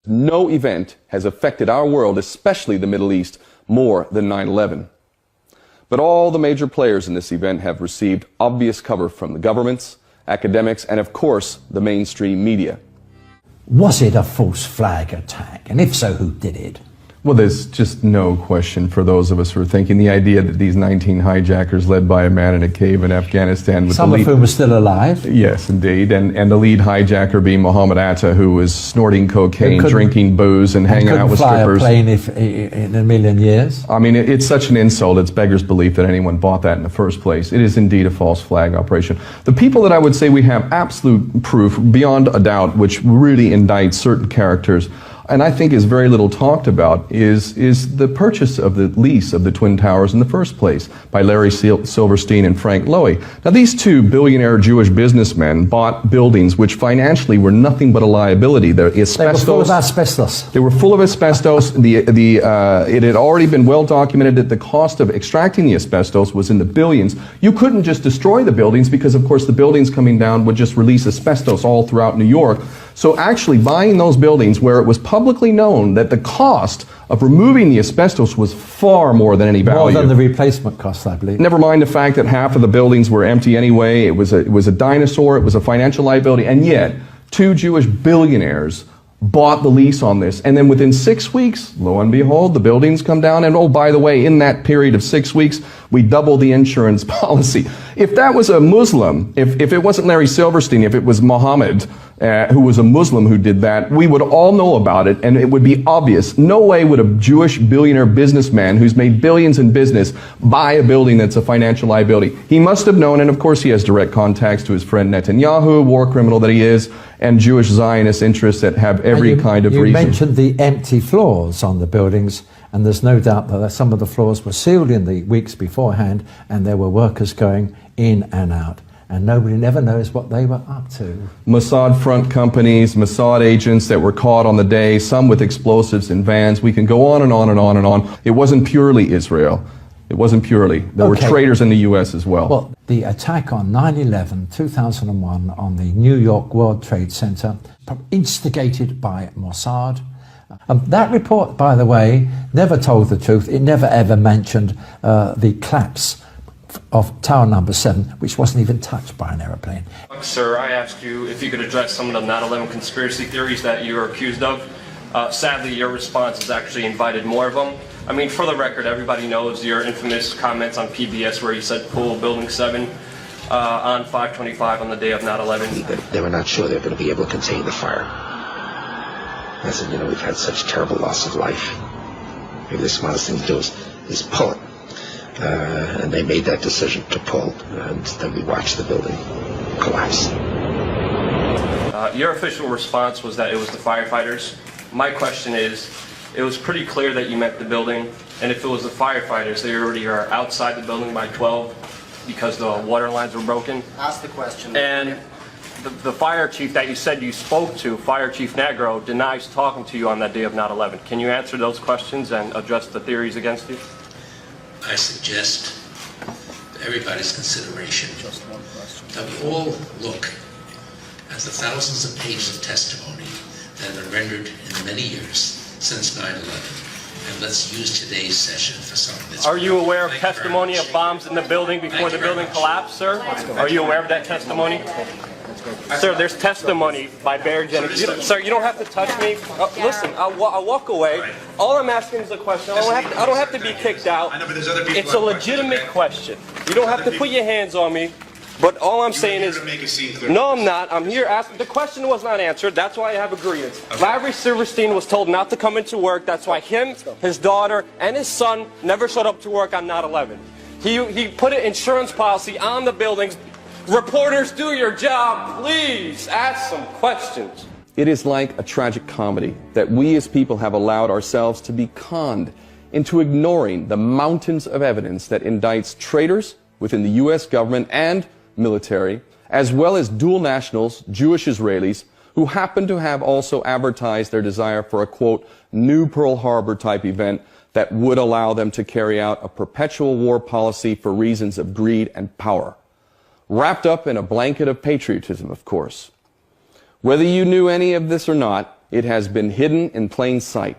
No event has affected our world, especially the Middle East, more than 9/11. But all the major players in this event have received obvious cover from the governments, academics, and of course, the mainstream media. Was it a false flag attack? And if so, who did it? Well, there's just no question for those of us who are thinking the idea that these 19 hijackers led by a man in a cave in Afghanistan with some of whom are still alive. Yes, indeed. And the lead hijacker being Mohammed Atta, who was snorting cocaine, drinking booze, and hanging out with strippers. Fly a plane in a million years. I mean, it's such an insult. It's beggars belief that anyone bought that in the first place. It is indeed a false flag operation. The people that I would say we have absolute proof, beyond a doubt, which really indicts certain characters, and I think is very little talked about, is the purchase of the lease of the Twin Towers in the first place by Larry Silverstein and Frank Lowy. Now, these two billionaire Jewish businessmen bought buildings which financially were nothing but a liability. They were full of asbestos. They were full of asbestos. It had already been well documented that the cost of extracting the asbestos was in the billions. You couldn't just destroy the buildings because, of course, the buildings coming down would just release asbestos all throughout New York. So actually buying those buildings where it was publicly known that the cost of removing the asbestos was far more than any value. More than the replacement cost, I believe. Never mind the fact that half of the buildings were empty anyway. It was a dinosaur. It was a financial liability. And yet, two Jewish billionaires bought the lease on this. And then within 6 weeks, lo and behold, the buildings come down. And oh, by the way, in that period of 6 weeks, we doubled the insurance policy. If that was a Muslim, if it wasn't Larry Silverstein, if it was Mohammed, who was a Muslim who did that, we would all know about it, and it would be obvious. No way would a Jewish billionaire businessman who's made billions in business buy a building that's a financial liability. He must have known, and of course he has direct contacts to his friend Netanyahu, war criminal that he is, and Jewish Zionist interests that have every kind of reason. You mentioned the empty floors on the buildings, and there's no doubt that some of the floors were sealed in the weeks beforehand, and there were workers going in and out. And nobody never knows what they were up to. Mossad front companies, Mossad agents that were caught on the day, some with explosives in vans. We can go on and on and on and on. It wasn't purely Israel. It wasn't purely. There were traitors in the U.S. as well. Well, the attack on 9/11, 2001 on the New York World Trade Center, instigated by Mossad. That report, by the way, never told the truth. It never ever mentioned the collapse of Tower Number 7, which wasn't even touched by an aeroplane. Sir, I asked you if you could address some of the 9/11 conspiracy theories that you are accused of. Sadly, your response has actually invited more of them. I mean, for the record, everybody knows your infamous comments on PBS where you said pull Building 7 on 5/25 on the day of 9/11. They were not sure they were going to be able to contain the fire. I said, you know, we've had such terrible loss of life. Maybe the smartest thing to do is pull it. And they made that decision to pull, and then we watched the building collapse. Your official response was that it was the firefighters. My question is, it was pretty clear that you meant the building, and if it was the firefighters, they already are outside the building by 12 because the water lines were broken. Ask the question. And the fire chief that you said you spoke to, Fire Chief Negro, denies talking to you on that day of 9/11. Can you answer those questions and address the theories against you? I suggest for everybody's consideration that we all look at the thousands of pages of testimony that have been rendered in the many years since 9/11, and let's use today's session for something that's... Are you aware of testimony of bombs in the building before the building collapsed, sir? Are you aware of that testimony? Sir, there's testimony by Barry Jennings. Sir, you don't have to touch me. Listen, I'll walk away. All I'm asking is a question. I don't have to be kicked out. It's a legitimate question. You don't have to put your hands on me. But all I'm saying is, no, I'm not. I'm here asking. The question was not answered. That's why I have a grievance. Larry Silverstein was told not to come into work. That's why him, his daughter, and his son never showed up to work on 9/11. He put an insurance policy on the buildings. Reporters, do your job. Please ask some questions. It is like a tragic comedy that we as people have allowed ourselves to be conned into ignoring the mountains of evidence that indicts traitors within the U.S. government and military, as well as dual nationals, Jewish Israelis, who happen to have also advertised their desire for a, quote, new Pearl Harbor type event that would allow them to carry out a perpetual war policy for reasons of greed and power. Wrapped up in a blanket of patriotism, of course. Whether you knew any of this or not, It has been hidden in plain sight.